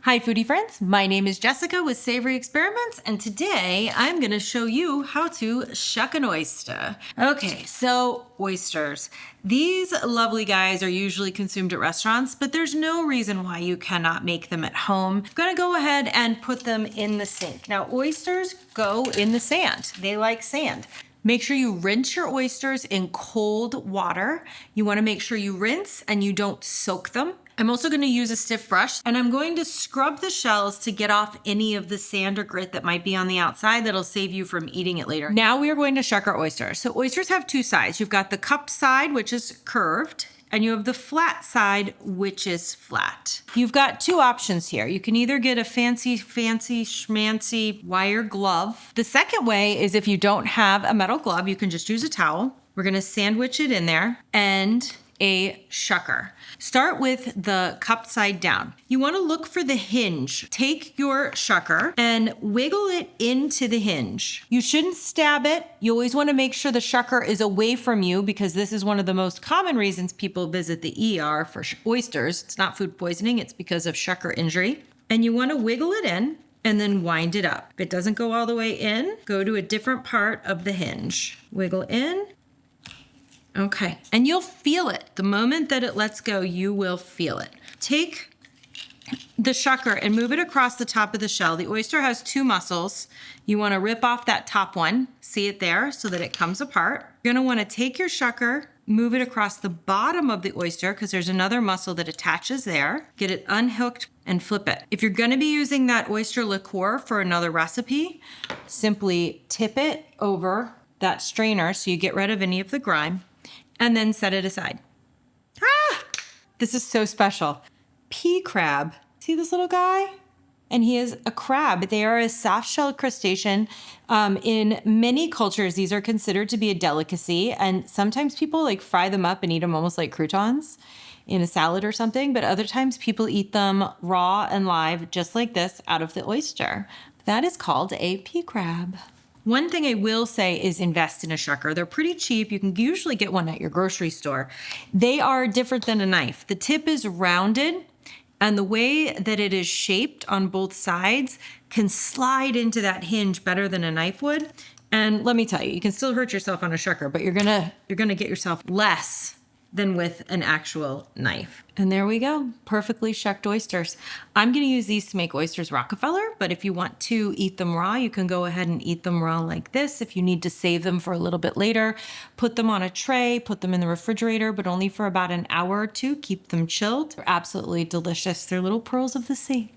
Hi foodie friends, my name is Jessica with Savory Experiments, and today I'm going to show you how to shuck an oyster. Okay, so oysters. These lovely guys are usually consumed at restaurants, but there's no reason why you cannot make them at home. I'm going to go ahead and put them in the sink. Now oysters go in the sand. They like sand. Make sure you rinse your oysters in cold water. You want to make sure you rinse and you don't soak them. I'm also going to use a stiff brush and I'm going to scrub the shells to get off any of the sand or grit that might be on the outside that'll save you from eating it later. Now we are going to shuck our oysters. So oysters have two sides. You've got the cupped side, which is curved, and you have the flat side, which is flat. You've got two options here. You can either get a fancy schmancy wire glove. The second way is if you don't have a metal glove, you can just use a towel. We're gonna sandwich it in there and a shucker. Start with the cupped side down. You want to look for the hinge. Take your shucker and wiggle it into the hinge. You shouldn't stab it. You always want to make sure the shucker is away from you because this is one of the most common reasons people visit the ER for oysters. It's not food poisoning, it's because of shucker injury. And you want to wiggle it in and then wind it up. If it doesn't go all the way in, go to a different part of the hinge. Wiggle in. Okay, and you'll feel it. The moment that it lets go, you will feel it. Take the shucker and move it across the top of the shell. The oyster has two muscles. You want to rip off that top one. See it there so that it comes apart. You're going to want to take your shucker, move it across the bottom of the oyster because there's another muscle that attaches there. Get it unhooked and flip it. If you're going to be using that oyster liqueur for another recipe, simply tip it over that strainer so you get rid of any of the grime. And then set it aside. Ah! This is so special. Pea crab. See this little guy? And he is a crab. They are a soft-shelled crustacean. In many cultures, these are considered to be a delicacy. And sometimes people like fry them up and eat them almost like croutons in a salad or something. But other times people eat them raw and live, just like this, out of the oyster. That is called a pea crab. One thing I will say is invest in a shucker. They're pretty cheap. You can usually get one at your grocery store. They are different than a knife. The tip is rounded, and the way that it is shaped on both sides can slide into that hinge better than a knife would. And let me tell you, you can still hurt yourself on a shucker, but you're gonna get yourself less than with an actual knife. And there we go, perfectly shucked oysters. I'm gonna use these to make oysters Rockefeller, but if you want to eat them raw, you can go ahead and eat them raw like this. If you need to save them for a little bit later, put them on a tray, put them in the refrigerator, but only for about an hour or two, keep them chilled. They're absolutely delicious. They're little pearls of the sea.